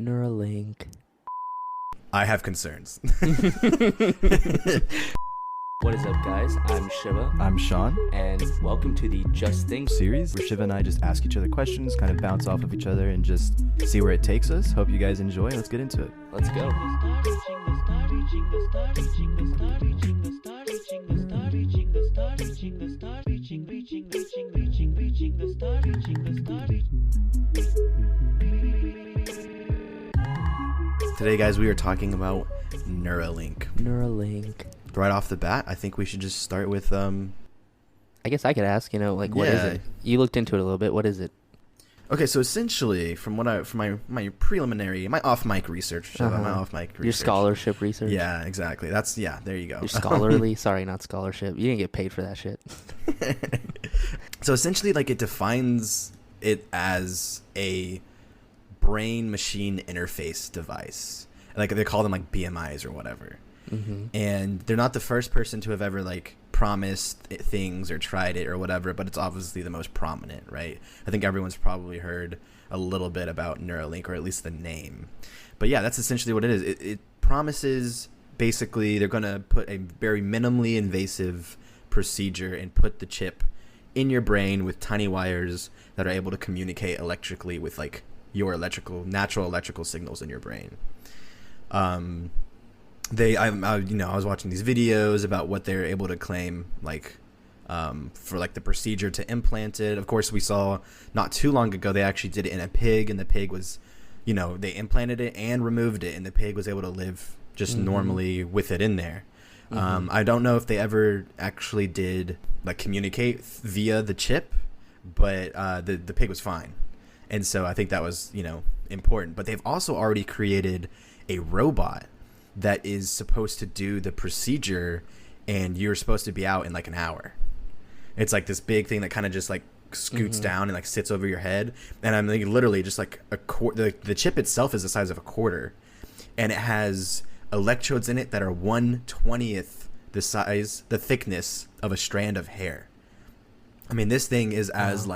Neuralink. I have concerns. What is up, guys? I'm Shiva. I'm Sean. And welcome to the Just Think Series where Shiva and I just ask each other questions, kind of bounce off of each other, and just see where it takes us. Hope you guys enjoy. Let's get into it. Let's go. Today, guys, we are talking about Neuralink. Neuralink. Right off the bat, I think we should just start with I guess I could ask, what is it? You looked into it a little bit. What is it? Okay, so essentially, from my preliminary, my off-mic research, my off-mic research. Your scholarship research? Yeah, exactly. There you go. Your scholarly? Sorry, not scholarship. You didn't get paid for that shit. So essentially, it defines it as a brain-machine interface device. They call them BMIs or whatever. Mm-hmm. And they're not the first person to have ever promised things or tried it or whatever, but it's obviously the most prominent, right? I think everyone's probably heard a little bit about Neuralink, or at least the name. But yeah, that's essentially what it is. It promises, basically, they're going to put a very minimally invasive procedure and put the chip in your brain with tiny wires that are able to communicate electrically with your natural electrical signals in your brain. I was watching these videos about what they're able to claim, for the procedure to implant it. Of course, we saw not too long ago they actually did it in a pig, and the pig was, they implanted it and removed it, and the pig was able to live just normally with it in there. Mm-hmm. I don't know if they ever actually did communicate via the chip, but the pig was fine, and so I think that was important. But they've also already created a robot that is supposed to do the procedure, and you're supposed to be out in an hour. It's this big thing that kind of just scoots down and sits over your head, and I'm literally just the chip itself is the size of a quarter, and it has electrodes in it that are 1/20th the thickness of a strand of hair. I mean, this thing is as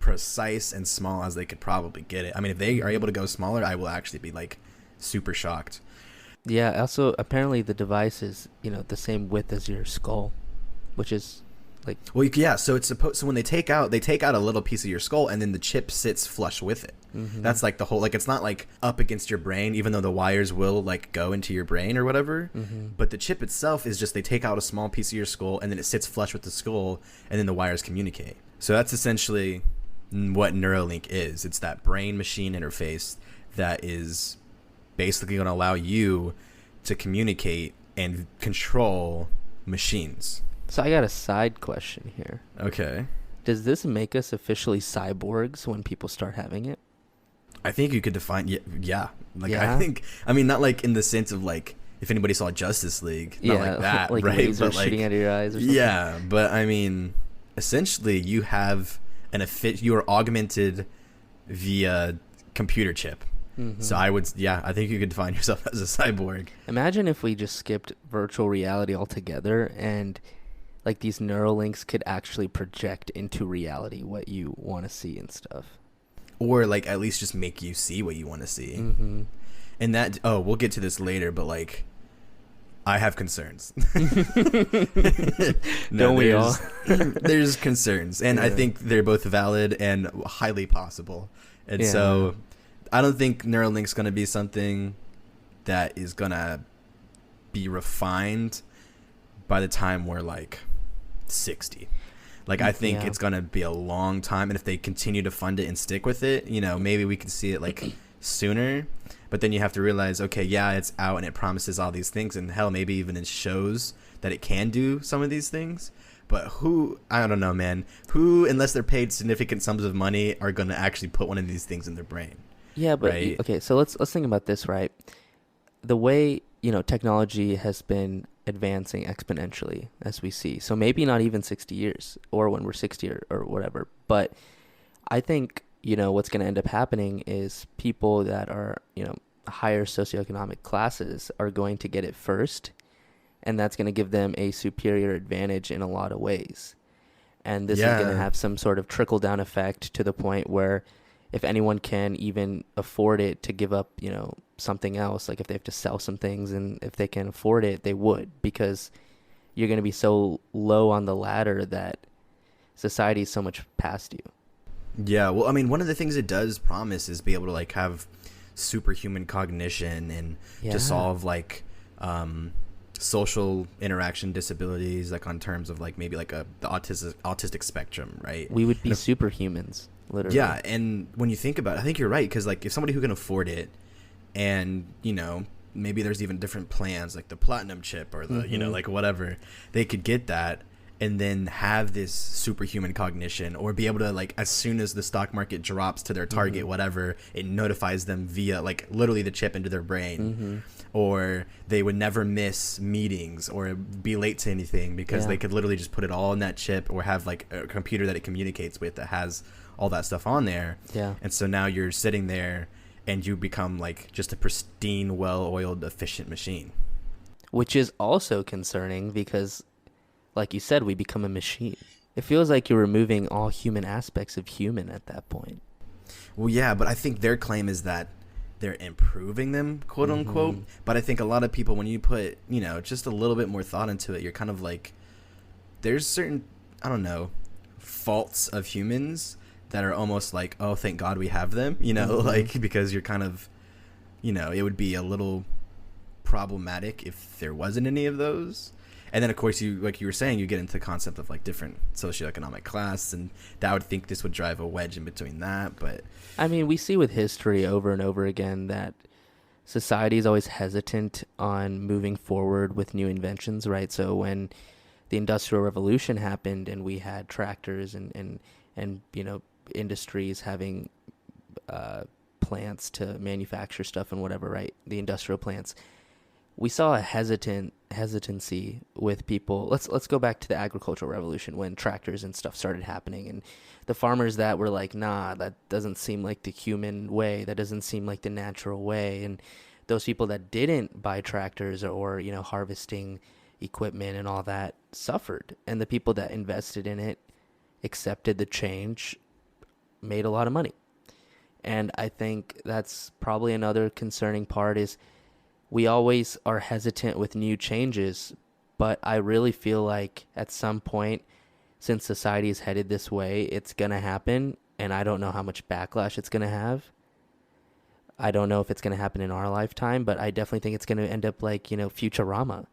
precise and small as they could probably get it. I mean, if they are able to go smaller, I will actually be super shocked. Yeah, also, apparently the device is, the same width as your skull, which is, Well, yeah, so it's supposed... So when they take out a little piece of your skull, and then the chip sits flush with it. Mm-hmm. That's the whole... it's not, up against your brain, even though the wires will, go into your brain or whatever. Mm-hmm. But the chip itself is just... They take out a small piece of your skull, and then it sits flush with the skull, and then the wires communicate. So that's essentially what Neuralink is. It's that brain-machine interface that is basically going to allow you to communicate and control machines. So I got a side question here. Okay. Does this make us officially cyborgs when people start having it? I think you could define... Yeah. Yeah? I think... I mean, not in the sense of if anybody saw Justice League. Not like that, right? Laser shooting out of your eyes or something? Yeah, but I mean, essentially you have you are augmented via computer chip. Mm-hmm. So I think you could define yourself as a cyborg. Imagine if we just skipped virtual reality altogether, and these Neuralinks could actually project into reality what you want to see and stuff. Or at least just make you see what you want to see. Mm-hmm. And that, we'll get to this later, but I have concerns. Don't we all? There's concerns, and yeah. I think they're both valid and highly possible. And so I don't think Neuralink's going to be something that is going to be refined by the time we're 60. I think it's going to be a long time, and if they continue to fund it and stick with it, maybe we could see it sooner. But then you have to realize, okay, yeah, it's out and it promises all these things, and hell, maybe even it shows that it can do some of these things. But I don't know, man. Who, unless they're paid significant sums of money, are going to actually put one of these things in their brain? Yeah, but right? Okay, so let's think about this, right? The way, technology has been advancing exponentially, as we see. So maybe not even 60 years, or when we're 60 or whatever. But I think, what's going to end up happening is people that are, higher socioeconomic classes are going to get it first, and that's going to give them a superior advantage in a lot of ways. And this is going to have some sort of trickle-down effect to the point where if anyone can even afford it to give up, something else, like if they have to sell some things and if they can afford it, they would, because you're going to be so low on the ladder that society is so much past you. Yeah, well, I mean, one of the things it does promise is be able to like have superhuman cognition and Yeah. to solve like social interaction disabilities, like on terms of like maybe like the autistic spectrum, right? We would be And if- superhumans, literally. Yeah, and when you think about it, I think you're right, because like if somebody who can afford it, and maybe there's even different plans like the platinum chip or the like whatever, they could get that and then have this superhuman cognition, or be able to like as soon as the stock market drops to their target whatever, it notifies them via like literally the chip into their brain. Or they would never miss meetings or be late to anything because they could literally just put it all in that chip, or have like a computer that it communicates with that has all that stuff on there. Yeah. And so now you're sitting there and you become like just a pristine, well-oiled, efficient machine. Which is also concerning because, like you said, we become a machine. It feels like you're removing all human aspects of human at that point. Well, yeah, but I think their claim is that they're improving them, quote unquote. But I think a lot of people, when you put, just a little bit more thought into it, you're kind of like, there's certain, I don't know, faults of humans that are almost like, oh, thank God we have them, like, because you're kind of, it would be a little problematic if there wasn't any of those. And then, of course, like you were saying, you get into the concept of like different socioeconomic class, and that I would think this would drive a wedge in between that. But I mean, we see with history over and over again that society is always hesitant on moving forward with new inventions, right? So when the Industrial Revolution happened and we had tractors and industries having plants to manufacture stuff and whatever, right? The industrial plants. We saw a hesitancy with people. Let's go back to the agricultural revolution when tractors and stuff started happening, and the farmers that were like, nah, that doesn't seem like the human way. That doesn't seem like the natural way. And those people that didn't buy tractors or harvesting equipment and all that suffered. And the people that invested in it, accepted the change, made a lot of money. And I think that's probably another concerning part is we always are hesitant with new changes, but I really feel like at some point, since society is headed this way, it's going to happen, and I don't know how much backlash it's going to have. I don't know if it's going to happen in our lifetime, but I definitely think it's going to end up like, Futurama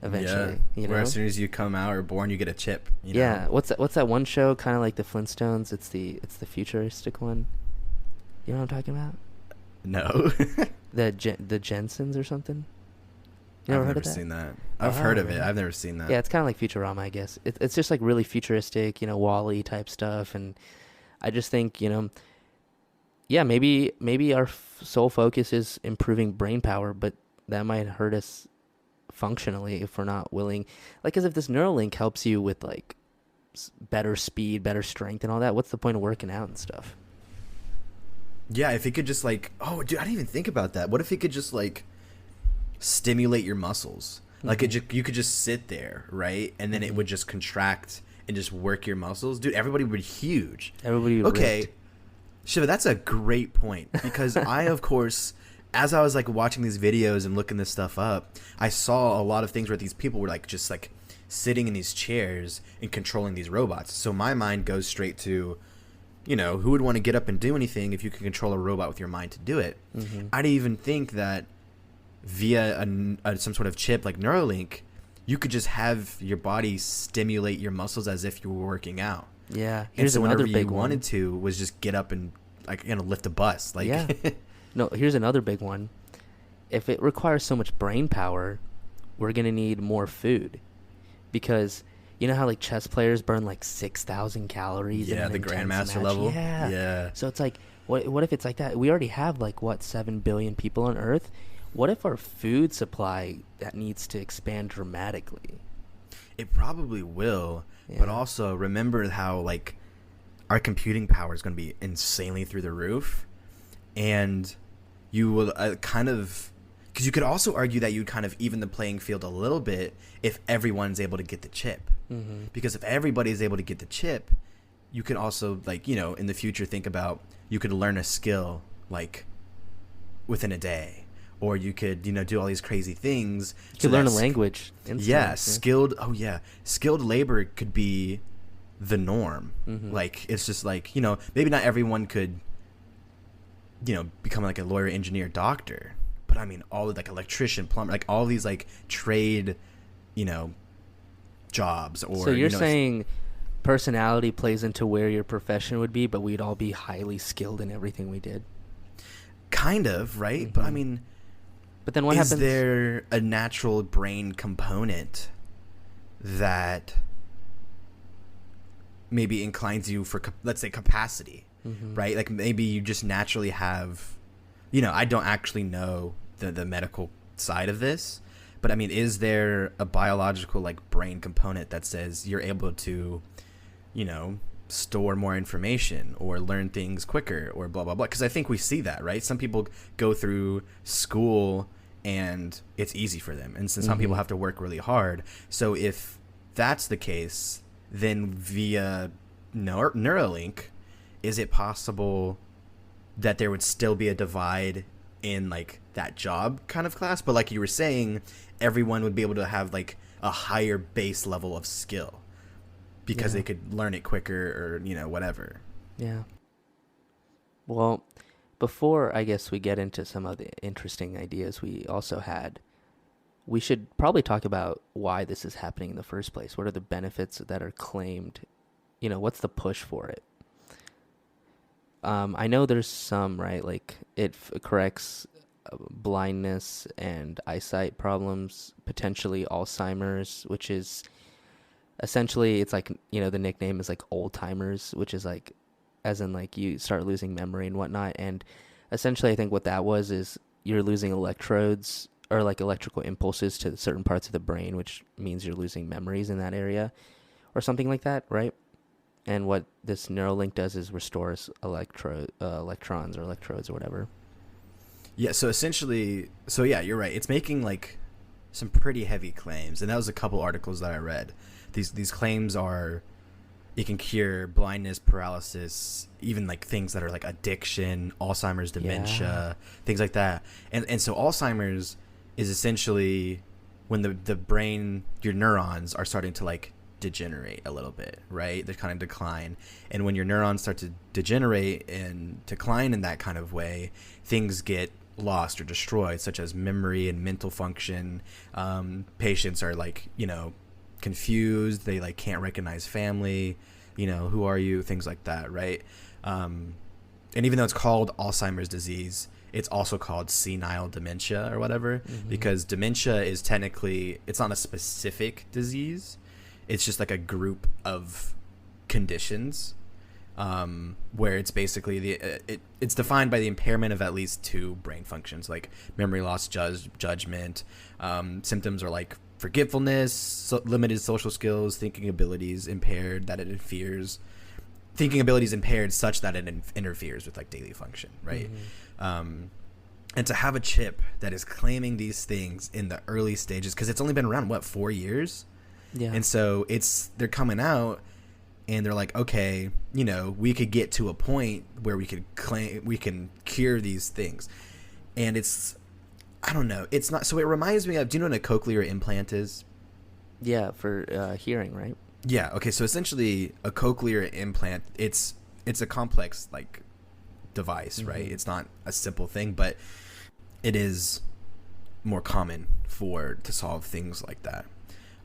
eventually. yeah, where as soon as you come out or born, you get a chip. Yeah, what's that one show, kind of like the Flintstones? It's the futuristic one. You know what I'm talking about? No. The Jensens or something? You I've never heard never of that? seen that. I've heard of it. really? I've never seen that. Yeah, it's kind of like Futurama, I guess. It's just like really futuristic, Wall-E type stuff, and I just think, yeah, maybe our sole focus is improving brain power, but that might hurt us functionally if we're not willing. Like, as if this Neuralink helps you with like better speed, better strength, and all that. What's the point of working out and stuff? Yeah, if it could just like, oh, dude, I didn't even think about that. What if it could just like stimulate your muscles? Like you could just sit there, right? And then it would just contract and just work your muscles. Dude, everybody would be huge. Everybody would Okay. ripped. Shiva, that's a great point, because I, of course, as I was like watching these videos and looking this stuff up, I saw a lot of things where these people were like just like sitting in these chairs and controlling these robots. So my mind goes straight to, who would want to get up and do anything if you can control a robot with your mind to do it? I'd even think that via some sort of chip like Neuralink, you could just have your body stimulate your muscles as if you were working out. Yeah. And Here's so another whenever big you one. wanted to was just get up and like lift a bus. Like Yeah. No, here's another big one. If it requires so much brain power, we're going to need more food. Because you know how like chess players burn like 6,000 calories in yeah, an the intense grandmaster match? level. Yeah. Yeah. So it's like, what if it's like that? We already have like 7 billion people on Earth. What if our food supply that needs to expand dramatically? It probably will, but Yeah. also remember how like our computing power is going to be insanely through the roof, and you will kind of, because you could also argue that you'd kind of even the playing field a little bit if everyone's able to get the chip. Because if everybody is able to get the chip, you can also, like, you know, in the future think about, you could learn a skill like within a day, or you could, you know, do all these crazy things. You could learn a language instantly. Yeah, skilled labor could be the norm. Like, it's just like, you know, maybe not everyone could, you know, become like a lawyer, engineer, doctor, but I mean, all like electrician, plumber, like all these like trade, you know, jobs. Or so you're you know, saying personality plays into where your profession would be, but we'd all be highly skilled in everything we did. Kind of, right? But I mean, but then what is happens? there a natural brain component that maybe inclines you for, let's say, capacity, right? Like maybe you just naturally have, you know, I don't actually know the medical side of this, but I mean, is there a biological like brain component that says you're able to, you know, store more information or learn things quicker or blah blah blah? Because I think we see that, right? Some people go through school and it's easy for them, and some people have to work really hard. So if that's the case, then via Neuralink, is it possible that there would still be a divide in like that job kind of class, but like you were saying, everyone would be able to have like a higher base level of skill because they could learn it quicker, or, you know, whatever. Yeah. Well, before I guess we get into some of the interesting ideas we also had, we should probably talk about why this is happening in the first place. What are the benefits that are claimed? You know, what's the push for it? I know there's some, right? Like it corrects blindness and eyesight problems, potentially Alzheimer's, which is essentially, it's like, you know, the nickname is like old timers, which is like, as in like you start losing memory and whatnot. And essentially I think what that was is you're losing electrodes or like electrical impulses to certain parts of the brain, which means you're losing memories in that area or something like that, right? And what this Neuralink does is restores electrons or electrodes or whatever. Yeah, so essentially, so yeah, you're right. It's making like some pretty heavy claims, and that was a couple articles that I read. These claims are, it can cure blindness, paralysis, even like things that are like addiction, Alzheimer's, dementia, things like that. And so Alzheimer's is essentially when the brain, your neurons are starting to like degenerate a little bit, right? They kind of decline. And when your neurons start to degenerate and decline in that kind of way, things get lost or destroyed, such as memory and mental function. Patients are like, you know, confused. They like can't recognize family, you know, who are you? Things like that, right? And even though it's called Alzheimer's disease, it's also called senile dementia or whatever, because dementia is technically, it's not a specific disease. It's just like a group of conditions, where it's basically it's defined by the impairment of at least two brain functions, like memory loss, judgment. Symptoms are like forgetfulness, limited social skills, thinking abilities impaired such that it interferes with like daily function, right? And to have a chip that is claiming these things in the early stages, because it's only been around 4 years. Yeah. And so they're coming out and they're like, okay, you know, we could get to a point where we can cure these things. And I don't know. It's not, so it reminds me of, do you know what a cochlear implant is? Yeah, for hearing, right? Yeah. Okay. So essentially a cochlear implant, it's a complex like device, right? It's not a simple thing, but it is more common to solve things like that.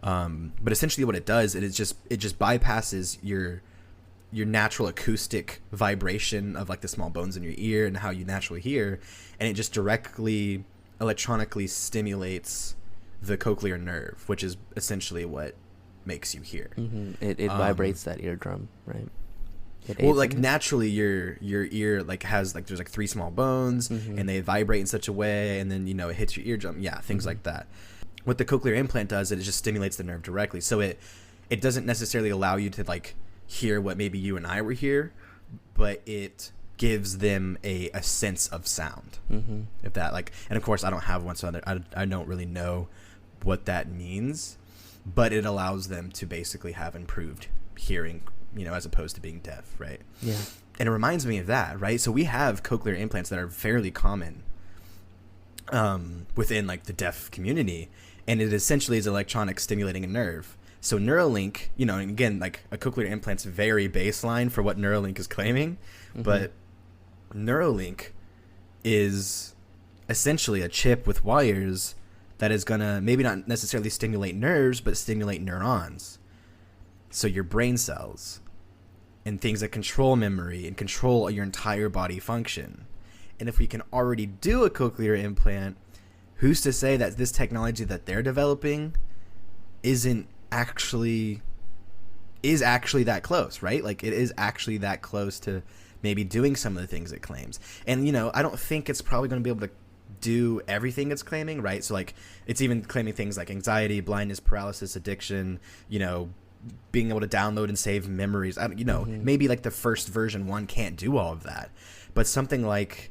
But essentially what it does, it just bypasses your natural acoustic vibration of like the small bones in your ear and how you naturally hear, and it just directly electronically stimulates the cochlear nerve, which is essentially what makes you hear. It vibrates that eardrum, right? Well, like naturally your ear like has like, there's like 3 small bones and they vibrate in such a way, and then, you know, it hits your eardrum. Yeah, things like that. What the cochlear implant does, it just stimulates the nerve directly. So it doesn't necessarily allow you to like hear what maybe you and I were hear, but it gives them a sense of sound. If that like, and of course I don't have one, so I don't really know what that means, but it allows them to basically have improved hearing as opposed to being deaf, right? Yeah. And it reminds me of that, right? So we have cochlear implants that are fairly common within like the deaf community, and it essentially is electronic stimulating a nerve. So Neuralink, and again, like a cochlear implant's very baseline for what Neuralink is claiming, but Neuralink is essentially a chip with wires that is gonna maybe not necessarily stimulate nerves, but stimulate neurons. So your brain cells and things that control memory and control your entire body function. And if we can already do a cochlear implant, who's to say that this technology that they're developing is actually that close, right? Like it is actually that close to maybe doing some of the things it claims. And, I don't think it's probably going to be able to do everything it's claiming, right? So like it's even claiming things like anxiety, blindness, paralysis, addiction, being able to download and save memories. Maybe like the first version 1 can't do all of that, but something like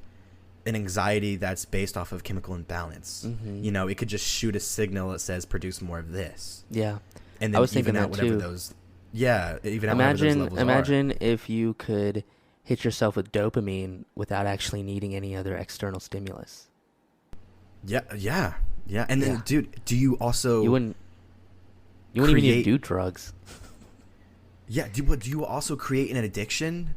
an anxiety that's based off of chemical imbalance, it could just shoot a signal that says produce more of this. Yeah. And then I was thinking that whatever too. those, even out whatever those levels imagine if you could hit yourself with dopamine without actually needing any other external stimulus. Yeah. And then, dude, do you also... You wouldn't even need to do drugs. Yeah, do you also create an addiction?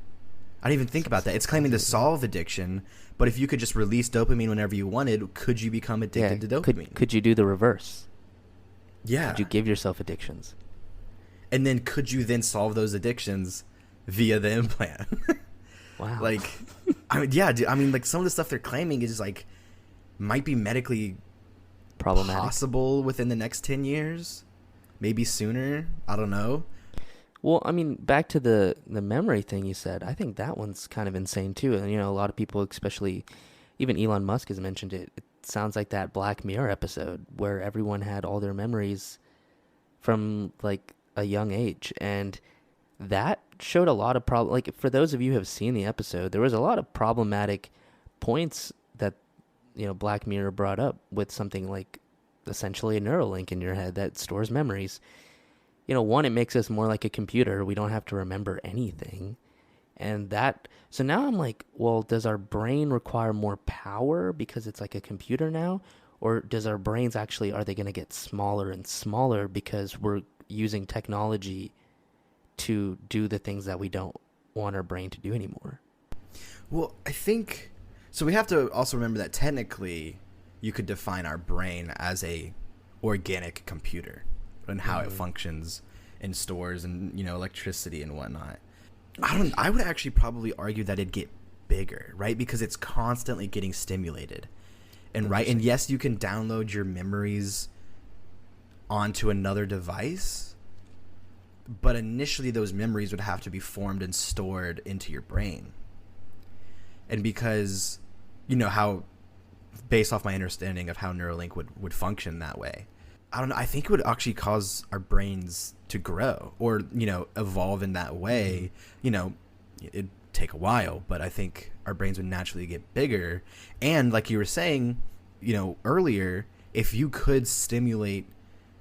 I didn't even think about that. It's claiming to solve addiction, but if you could just release dopamine whenever you wanted, could you become addicted to dopamine? Could you do the reverse? Yeah. Could you give yourself addictions? And then could you then solve those addictions via the implant? Wow. Like, dude, like some of the stuff they're claiming is like might be medically problematic, possible within the next 10 years, maybe sooner. I don't know. Well, back to the memory thing you said, I think that one's kind of insane too. And, a lot of people, especially even Elon Musk has mentioned it. It sounds like that Black Mirror episode where everyone had all their memories from like a young age. And that showed a lot of like for those of you who have seen the episode, there was a lot of problematic points that, Black Mirror brought up with something like essentially a Neuralink in your head that stores memories. One, it makes us more like a computer. We don't have to remember anything. And so now I'm like, well, does our brain require more power because it's like a computer now? Or does our brains are they going to get smaller and smaller because we're using technology to do the things that we don't want our brain to do anymore? Well, I think, so we have to also remember that technically you could define our brain as a organic computer and how it functions and stores and electricity and whatnot. I would actually probably argue that it'd get bigger, right? Because it's constantly getting stimulated. And and yes, you can download your memories onto another device, but initially those memories would have to be formed and stored into your brain. And because how, based off my understanding of how Neuralink would function that way, I don't know. I think it would actually cause our brains to grow or, evolve in that way. It'd take a while, but I think our brains would naturally get bigger. And like you were saying, earlier, if you could stimulate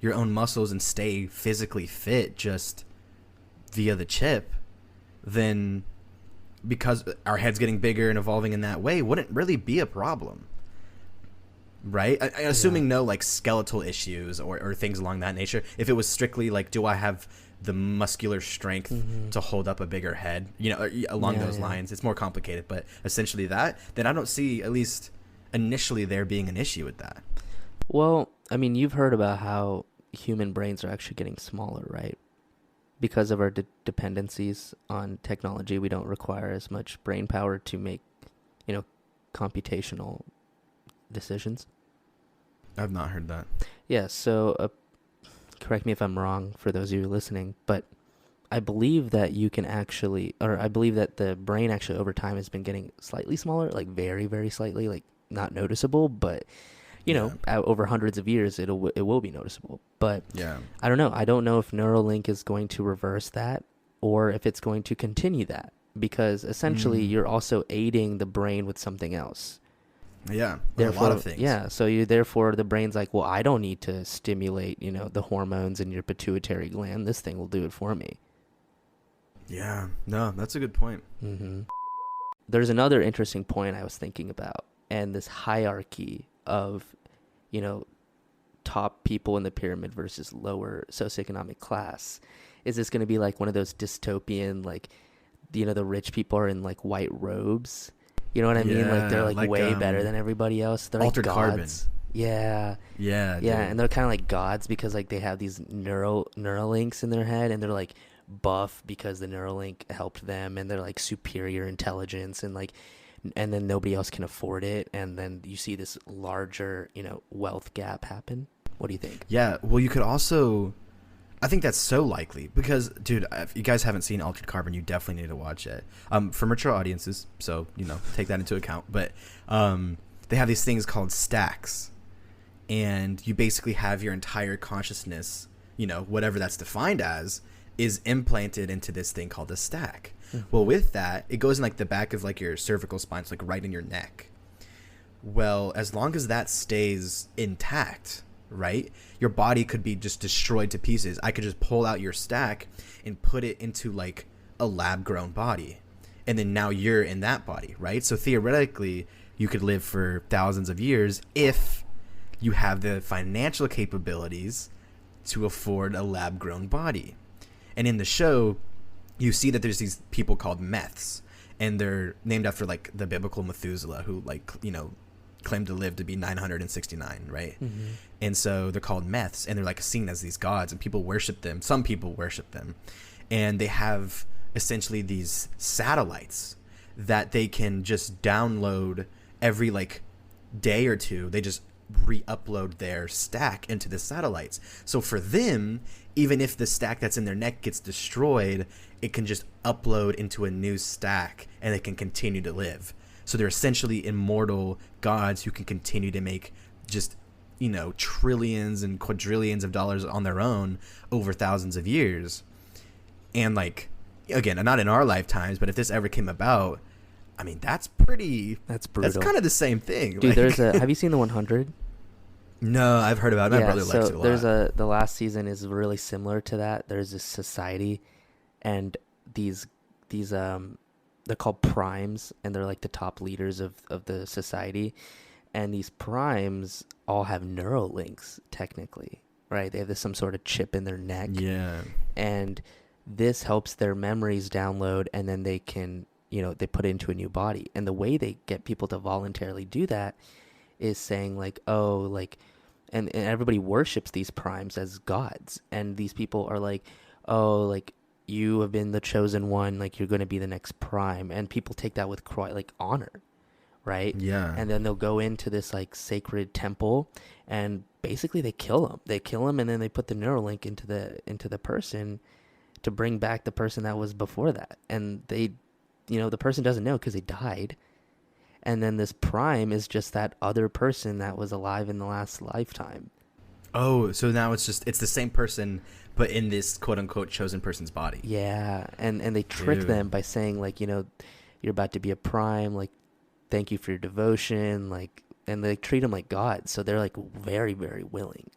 your own muscles and stay physically fit just via the chip, then because our head's getting bigger and evolving in that way, wouldn't really be a problem. Right? Assuming no like skeletal issues or things along that nature. If it was strictly like, do I have the muscular strength to hold up a bigger head, along those lines, it's more complicated, but essentially that, then I don't see, at least initially, there being an issue with that. Well, you've heard about how human brains are actually getting smaller, right? Because of our dependencies on technology, we don't require as much brain power to make, computational decisions. I've not heard that. Yeah, so correct me if I'm wrong for those of you listening, but I believe that I believe that the brain actually over time has been getting slightly smaller, like very, very slightly, like not noticeable, but over hundreds of years it will be noticeable. But I don't know. I don't know if Neuralink is going to reverse that or if it's going to continue that, because essentially you're also aiding the brain with something else. Yeah, therefore, a lot of things. Yeah, so therefore the brain's like, well, I don't need to stimulate, the hormones in your pituitary gland. This thing will do it for me. Yeah, no, that's a good point. Mm-hmm. There's another interesting point I was thinking about, and this hierarchy of, you know, top people in the pyramid versus lower socioeconomic class. Is this going to be like one of those dystopian, like, you know, the rich people are in like white robes? You know what I mean? Like they're like way better than everybody else. They're like Altered gods. Carbon. Yeah. Yeah, Yeah, dude. and they're kind of like gods because like they have these Neuralinks in their head, and they're like buff because the Neuralink helped them, and they're like superior intelligence, and like, and then nobody else can afford it, and then you see this larger, you know, wealth gap happen. What do you think? Yeah, well, you could also, I think that's so likely because, dude, if you guys haven't seen Altered Carbon, you definitely need to watch it. For mature audiences, so, you know, take that into account. But they have these things called stacks, and you basically have your entire consciousness, you know, whatever that's defined as, is implanted into this thing called a stack. Mhm. Well, with that, it goes in like the back of like your cervical spine, so like right in your neck. Well, as long as that stays intact, right, your body could be just destroyed to pieces. I could just pull out your stack and put it into like a lab grown body, and then now you're in that body, right? So theoretically you could live for thousands of years if you have the financial capabilities to afford a lab grown body. And in the show you see that there's these people called meths, and they're named after like the biblical Methuselah, who, like, you know, claimed to live to be 969, right? Mm-hmm. And so they're called meths, and they're like seen as these gods, and people worship them. Some people worship them, and they have essentially these satellites that they can just download every like day or two. They just re-upload their stack into the satellites. So for them, even if the stack that's in their neck gets destroyed, it can just upload into a new stack, and they can continue to live. So they're essentially immortal gods who can continue to make just, you know, trillions and quadrillions of dollars on their own over thousands of years. And like, again, not in our lifetimes, but if this ever came about, I mean, that's brutal. That's kind of the same thing. Dude, like, there's a, have you seen the 100? No, I've heard about it. My brother likes it a lot. There's the last season is really similar to that. There's this society, and these they're called primes, and they're like the top leaders of the society. And these primes all have Neuralinks, technically, right? They have some sort of chip in their neck. Yeah. And this helps their memories download, and then they can, you know, they put it into a new body. And the way they get people to voluntarily do that is saying like, oh, like, and everybody worships these primes as gods. And these people are like, oh, like, you have been the chosen one, like, you're going to be the next prime. And people take that with like honor, right? Yeah. And then they'll go into this like sacred temple, and basically they kill them, and then they put the Neuralink into the person to bring back the person that was before that. And they, you know, the person doesn't know because they died. And then this prime is just that other person that was alive in the last lifetime. Oh, so now it's the same person, but in this quote unquote chosen person's body. Yeah. And they trick Dude. them by saying like, you know, you're about to be a prime, like, thank you for your devotion, like, and they treat them like gods. So they're like very, very willing.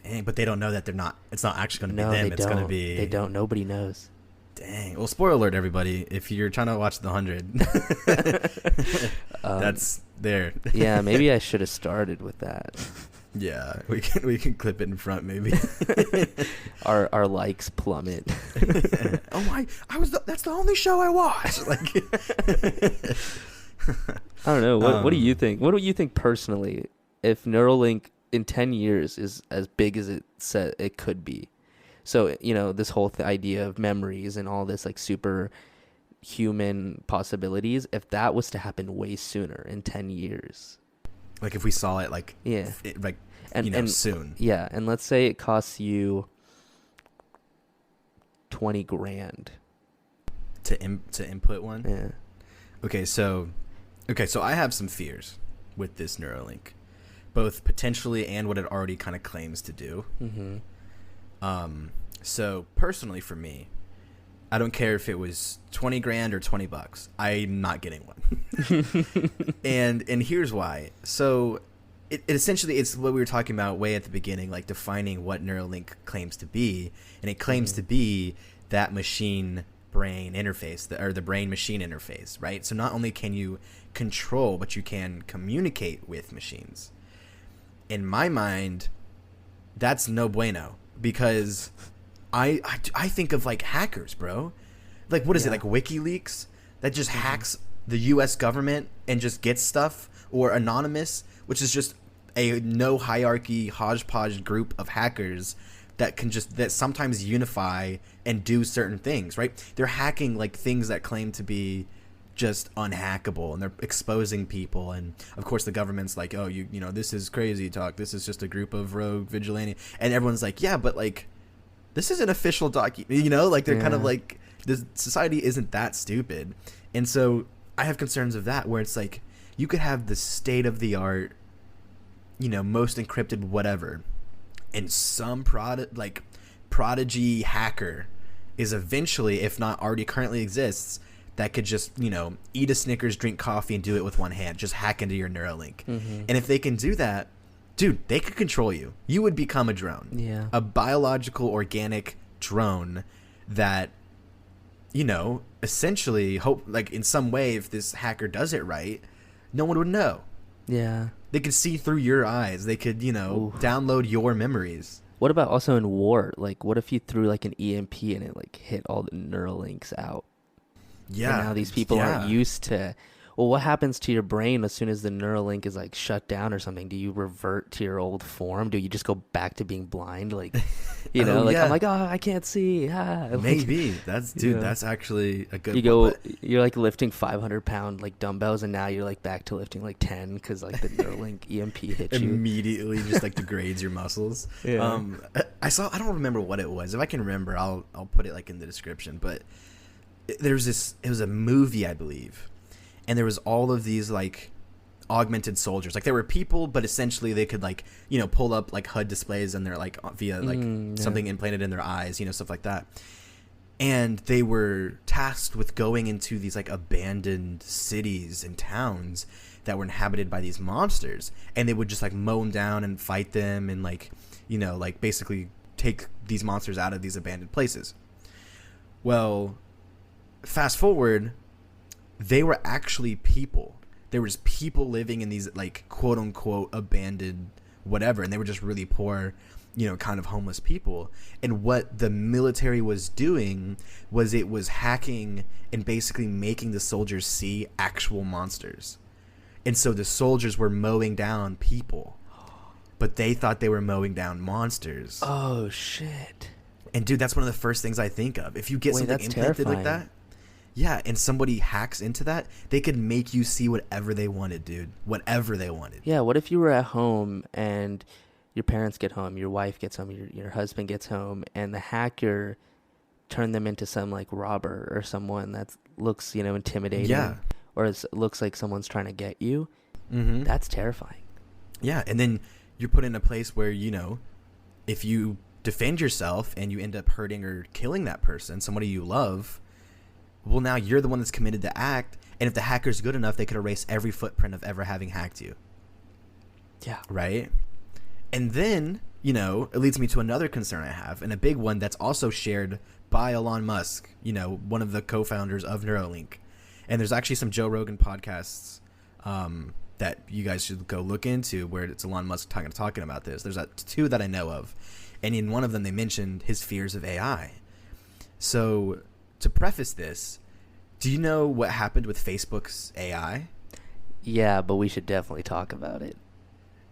Dang, but they don't know that they're not, it's not actually going to No, be them. they It's don't. going to be. They don't. Nobody knows. Dang. Well, spoiler alert, everybody. If you're trying to watch The 100, that's there. Yeah, maybe I should have started with that. Yeah, we can clip it in front, maybe. Our likes plummet. Oh my! That's the only show I watched. Like, I don't know. What do you think? What do you think personally? If Neuralink in 10 years is as big as it said it could be, so, you know, this whole idea of memories and all this like super human possibilities, if that was to happen way sooner in 10 years, like if we saw it, like, yeah, like, and, you know, and soon. yeah, and let's say it costs you 20 grand to input one. Yeah. Okay, so I have some fears with this Neuralink, both potentially and what it already kind of claims to do. Mm-hmm. So personally for me, I don't care if it was 20 grand or $20. I'm not getting one. and here's why. So it essentially, it's what we were talking about way at the beginning, like defining what Neuralink claims to be. And it claims to be that machine brain interface, or the brain machine interface, right? So not only can you control, but you can communicate with machines. In my mind, that's no bueno, because I think of like hackers, bro. Like, what is it, like WikiLeaks that just hacks the U.S. government and just gets stuff, or Anonymous, which is just a no hierarchy hodgepodge group of hackers that sometimes unify and do certain things, right? They're hacking like things that claim to be just unhackable, and they're exposing people, and of course the government's like, oh, you know, this is crazy talk, this is just a group of rogue vigilante, and everyone's like, yeah, but like this is an official document, you know, like they're kind of like, this society isn't that stupid. And so I have concerns of that, where it's like you could have the state of the art, you know, most encrypted whatever, and some prodigy hacker is eventually, if not already currently exists, that could just, you know, eat a Snickers, drink coffee, and do it with one hand, just hack into your Neuralink. And if they can do that, dude, they could control you. You would become a drone. Yeah. A biological, organic drone that, you know, essentially hope, like, in some way, if this hacker does it right, no one would know. Yeah. They could see through your eyes. They could, you know, download your memories. What about also in war? Like, what if you threw like an EMP and it like hit all the Neuralinks out? Yeah. And now these people aren't used to. Well, what happens to your brain as soon as the Neuralink is like shut down or something? Do you revert to your old form? Do you just go back to being blind? Like, you know, like I'm like, oh, I can't see. Like, maybe that's that's actually a good. You're like lifting 500-pound like dumbbells, and now you're like back to lifting like 10 because like the Neuralink EMP hit you. Immediately just like degrades your muscles. Yeah. I don't remember what it was. If I can remember, I'll put it like in the description. But it was a movie, I believe. And there was all of these like augmented soldiers. Like, there were people, but essentially they could like, you know, pull up like HUD displays, and they're like via like something implanted in their eyes, you know, stuff like that. And they were tasked with going into these like abandoned cities and towns that were inhabited by these monsters, and they would just like mow them down and fight them, and like, you know, like basically take these monsters out of these abandoned places. Well, fast forward, they were actually people. There was people living in these like quote unquote abandoned whatever, and they were just really poor, you know, kind of homeless people. And what the military was doing was it was hacking and basically making the soldiers see actual monsters. And so the soldiers were mowing down people, but they thought they were mowing down monsters. Oh shit. And dude, that's one of the first things I think of. If you get something implanted like that, yeah, and somebody hacks into that, they could make you see whatever they wanted, dude. Whatever they wanted. Yeah, what if you were at home and your parents get home, your wife gets home, your husband gets home, and the hacker turned them into some like robber or someone that looks, you know, intimidating. Yeah. Or looks like someone's trying to get you. Mm-hmm. That's terrifying. Yeah, and then you're put in a place where, you know, if you defend yourself and you end up hurting or killing that person, somebody you love, well, now you're the one that's committed the act, and if the hacker's good enough, they could erase every footprint of ever having hacked you. Yeah. Right? And then, you know, it leads me to another concern I have, and a big one that's also shared by Elon Musk, you know, one of the co-founders of Neuralink. And there's actually some Joe Rogan podcasts that you guys should go look into where it's Elon Musk talking about this. There's two that I know of. And in one of them, they mentioned his fears of AI. So to preface this, do you know what happened with Facebook's AI? Yeah, but we should definitely talk about it.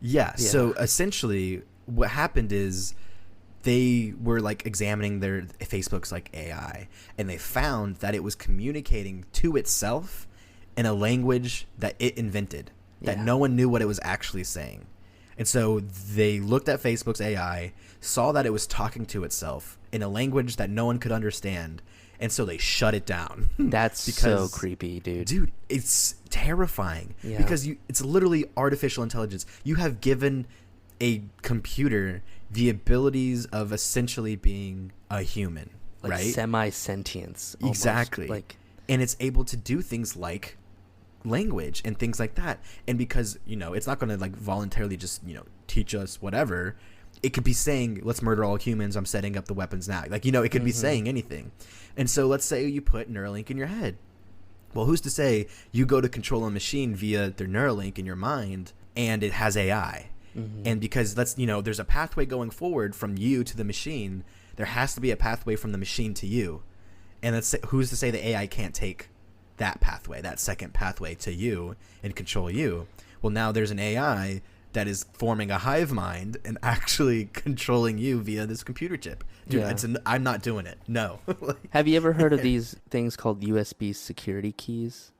Yeah. So essentially what happened is they were like examining their Facebook's like AI, and they found that it was communicating to itself in a language that it invented, that no one knew what it was actually saying. And so they looked at Facebook's AI, saw that it was talking to itself in a language that no one could understand, and so they shut it down. That's so creepy, dude. Dude, it's terrifying. Yeah. Because it's literally artificial intelligence. You have given a computer the abilities of essentially being a human, like right? Semi-sentience. Almost. Exactly. Like, and it's able to do things like language and things like that. And because, you know, it's not going to like voluntarily just, you know, teach us whatever, it could be saying, let's murder all humans, I'm setting up the weapons now. Like, it could be saying anything. And so let's say you put Neuralink in your head. Well, who's to say you go to control a machine via their Neuralink in your mind and it has AI? And because there's a pathway going forward from you to the machine, there has to be a pathway from the machine to you. And who's to say the AI can't take that pathway, that second pathway to you and control you? Well, now there's an AI that is forming a hive mind and actually controlling you via this computer chip. Dude, I'm not doing it. No. Have you ever heard of these things called USB security keys?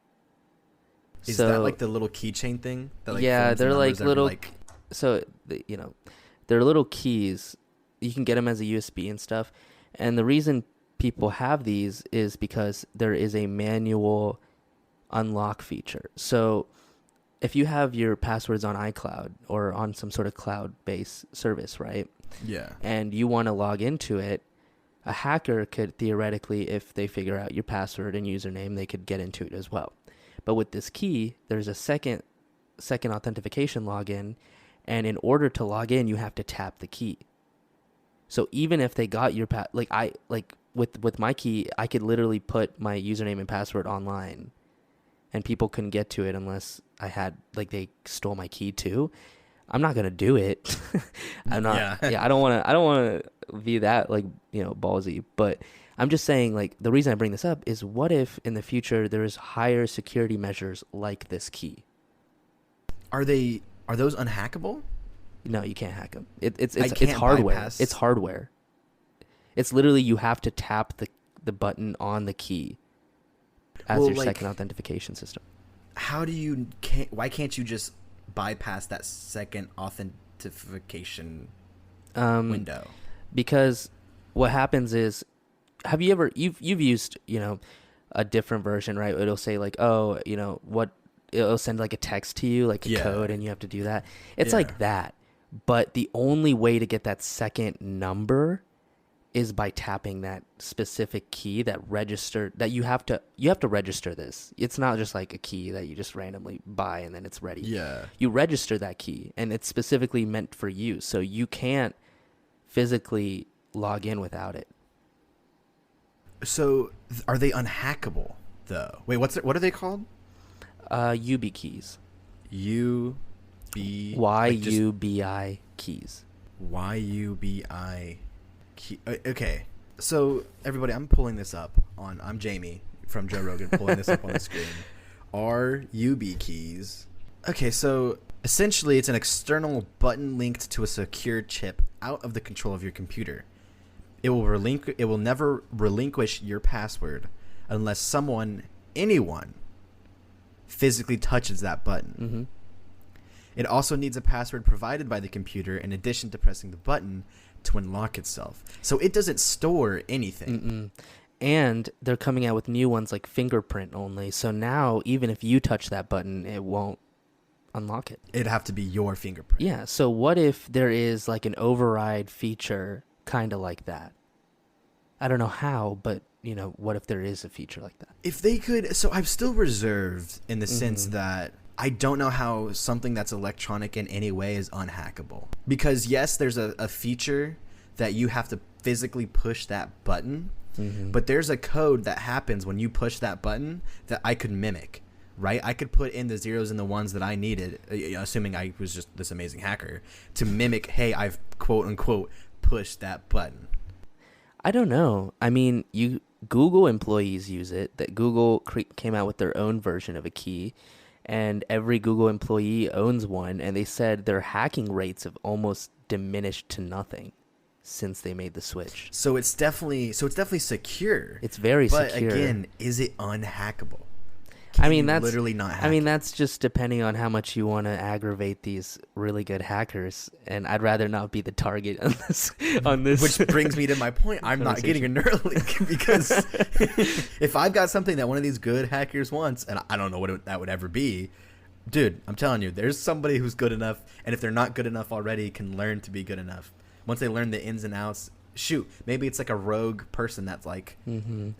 Is that like the little keychain thing? That, they're like little. They're little keys. You can get them as a USB and stuff. And the reason people have these is because there is a manual unlock feature. So if you have your passwords on iCloud or on some sort of cloud-based service, right? Yeah. And you want to log into it, a hacker could theoretically, if they figure out your password and username, they could get into it as well. But with this key, there's a second authentication login, and in order to log in, you have to tap the key. So even if they got your with my key, I could literally put my username and password online, and people couldn't get to it unless I had they stole my key too. I'm not gonna do it. I'm not. Yeah. I don't want to be that ballsy. But I'm just saying the reason I bring this up is what if in the future there is higher security measures like this key? Are those unhackable? No, you can't hack them. It's hardware. Bypass. It's hardware. It's literally you have to tap the button on the key as your second authentication system. Why can't you just bypass that second authentication window? Because what happens is, have you ever you've used a different version, right? It'll say it'll send a text to you, a code, and you have to do that. It's like that. But the only way to get that second number is by tapping that specific key that you have to register this. It's not just like a key that you just randomly buy and then it's ready. Yeah. You register that key and it's specifically meant for you. So you can't physically log in without it. So are they unhackable though? Wait, what are they called? UB keys. YUBI keys. YUBI key. Okay. So everybody, I'm pulling this up I'm Jamie from Joe Rogan pulling this up on the screen. RUB keys. Okay, so essentially it's an external button linked to a secure chip out of the control of your computer. It will never relinquish your password unless anyone physically touches that button. Mm-hmm. It also needs a password provided by the computer in addition to pressing the button to unlock itself. So it doesn't store anything. Mm-mm. And they're coming out with new ones like fingerprint only. So now even if you touch that button, it won't unlock it. It'd have to be your fingerprint. Yeah. So what if there is an override feature kind of like that? I don't know how, but what if there is a feature like that? If they could, so I'm still reserved in the sense that I don't know how something that's electronic in any way is unhackable. Because yes, there's a feature that you have to physically push that button, but there's a code that happens when you push that button that I could mimic, right? I could put in the zeros and the ones that I needed, assuming I was just this amazing hacker, to mimic, hey, I've quote unquote pushed that button. I don't know. I mean, Google employees use it. That Google came out with their own version of a key, and every Google employee owns one, and they said their hacking rates have almost diminished to nothing since they made the switch. So it's definitely secure. It's very secure. But again, is it unhackable? That's literally not hack I mean, that's just depending on how much you want to aggravate these really good hackers, and I'd rather not be the target on this. Which brings me to my point. I'm not getting a Neuralink because if I've got something that one of these good hackers wants, and I don't know what that would ever be, dude, I'm telling you, there's somebody who's good enough, and if they're not good enough already, can learn to be good enough. Once they learn the ins and outs, shoot, maybe it's like a rogue person that's like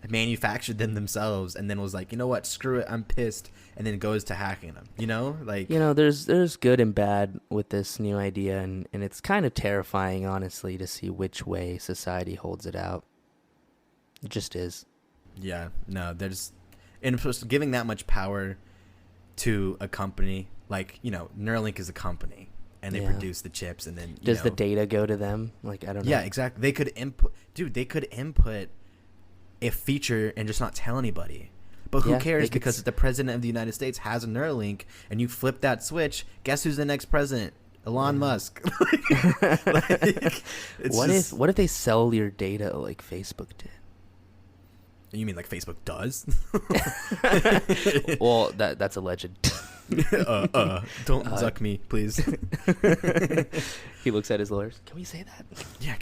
manufactured them themselves and then was like, you know what, screw it, I'm pissed, and then goes to hacking them. You know, like, there's good and bad with this new idea, and it's kind of terrifying, honestly, to see which way society holds it out. It just is. yeah, no, there's, and just giving that much power to a company, like, Neuralink is a company. And they produce the chips, and then does the data go to them? Like, I don't know. Yeah, exactly. They could input a feature and just not tell anybody. But who cares? Because the president of the United States has a Neuralink, and you flip that switch. Guess who's the next president? Elon Musk. What if they sell your data like Facebook did? You mean like Facebook does? Well, that's alleged. Don't zuck me, please. He looks at his lawyers. Can we say that? Yeah,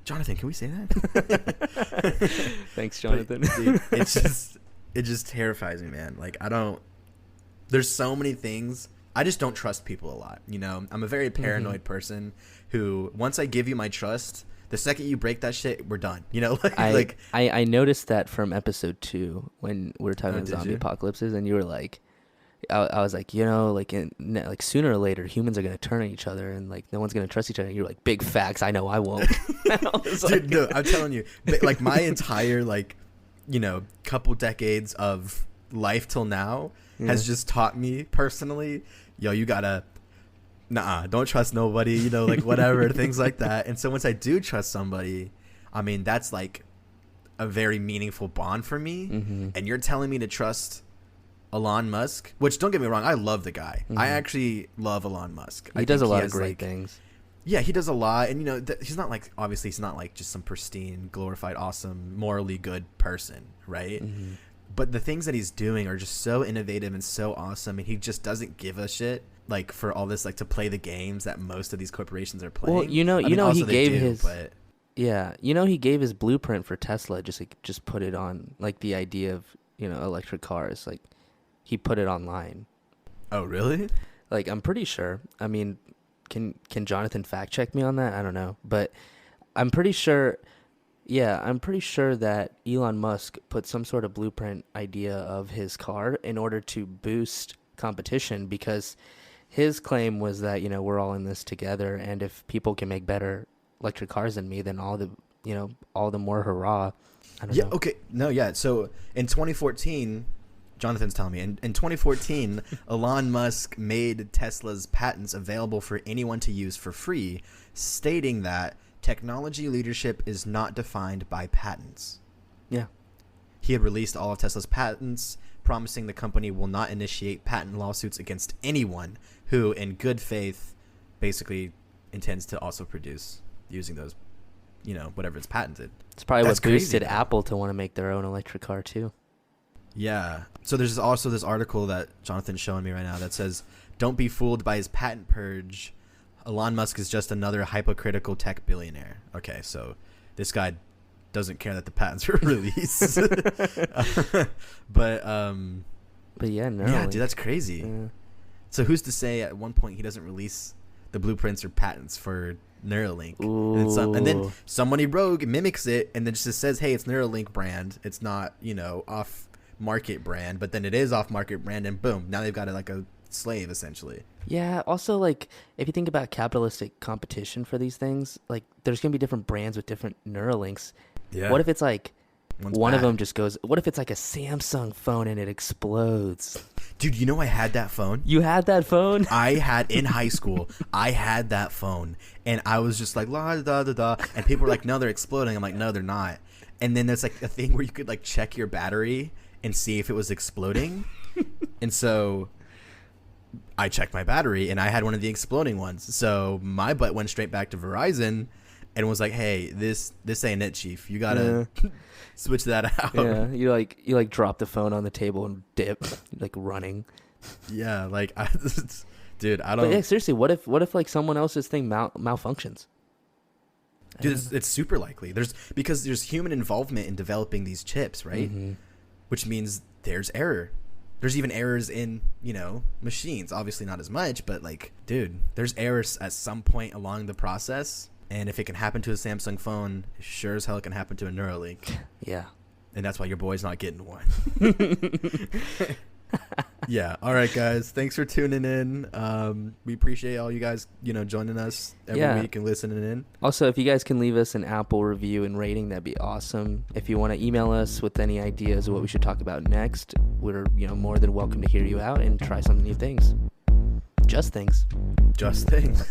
Jonathan, can we say that? Thanks, Jonathan. But, dude, it just terrifies me, man. Like, there's so many things. I just don't trust people a lot. I'm a very paranoid person who, once I give you my trust, the second you break that shit, we're done. I noticed that from episode 2 when we were talking about zombie apocalypses, and you were like, I was like, like sooner or later humans are gonna turn on each other, and like no one's gonna trust each other. And you're like, big facts. I know I won't. Dude, no, I'm telling you, like my entire couple decades of life till now has just taught me personally, you gotta, don't trust nobody. Like whatever things like that. And so once I do trust somebody, I mean that's like a very meaningful bond for me. And you're telling me to trust Elon Musk, which, don't get me wrong, I love the guy. I actually love Elon Musk. He does a lot of great things. Yeah, he does a lot, and he's not like, obviously he's not like just some pristine, glorified, awesome, morally good person, right? But the things that he's doing are just so innovative and so awesome, and he just doesn't give a shit like for all this, like to play the games that most of these corporations are playing. Well, he gave he gave his blueprint for Tesla, just put it on, like the idea of electric cars, like. He put it online. Oh, really? Like, I'm pretty sure. I mean, can Jonathan fact check me on that? I don't know. But I'm pretty sure, that Elon Musk put some sort of blueprint idea of his car in order to boost competition, because his claim was that, we're all in this together, and if people can make better electric cars than me, then all the more hurrah. I don't know. Okay. No, yeah. So in 2014... Jonathan's telling me, in 2014, Elon Musk made Tesla's patents available for anyone to use for free, stating that technology leadership is not defined by patents. Yeah. He had released all of Tesla's patents, promising the company will not initiate patent lawsuits against anyone who, in good faith, basically intends to also produce using those, whatever it's patented. It's probably what boosted Apple to want to make their own electric car, too. Yeah. So there's also this article that Jonathan's showing me right now that says, don't be fooled by his patent purge. Elon Musk is just another hypocritical tech billionaire. Okay, so this guy doesn't care that the patents were released. But yeah, no. Yeah, dude, that's crazy. Yeah. So who's to say at one point he doesn't release the blueprints or patents for Neuralink? And then somebody rogue mimics it and then just says, hey, it's Neuralink brand. It's not, off market brand, but then it is off market brand, and boom, now they've got it like a slave essentially. Yeah, also, like, if you think about capitalistic competition for these things, like, there's gonna be different brands with different Neuralinks. Yeah. What if it's like one of them just goes, what if it's like a Samsung phone and it explodes? Dude, I had that phone. You had that phone? I had in high school. I had that phone, and I was just like la da da da, and people were like, no, they're exploding. I'm like, no, they're not. And then there's like a thing where you could like check your battery and see if it was exploding. And so I checked my battery, and I had one of the exploding ones. So my butt went straight back to Verizon and was like, hey, this ain't it, chief. You gotta switch that out. Yeah, you like drop the phone on the table and dip, like running. Yeah, like dude, I don't. But yeah, seriously, what if like someone else's thing malfunctions? Dude, it's super likely. Because there's human involvement in developing these chips, right? Which means there's error. There's even errors in, machines. Obviously not as much, but like, dude, there's errors at some point along the process. And if it can happen to a Samsung phone, sure as hell it can happen to a Neuralink. Yeah. And that's why your boy's not getting one. Yeah. All right, guys. Thanks for tuning in. We appreciate all you guys, joining us every week and listening in. Also, if you guys can leave us an Apple review and rating, that'd be awesome. If you want to email us with any ideas of what we should talk about next, we're more than welcome to hear you out and try some new things. Just things. Just things.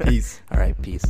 Peace. All right. Peace.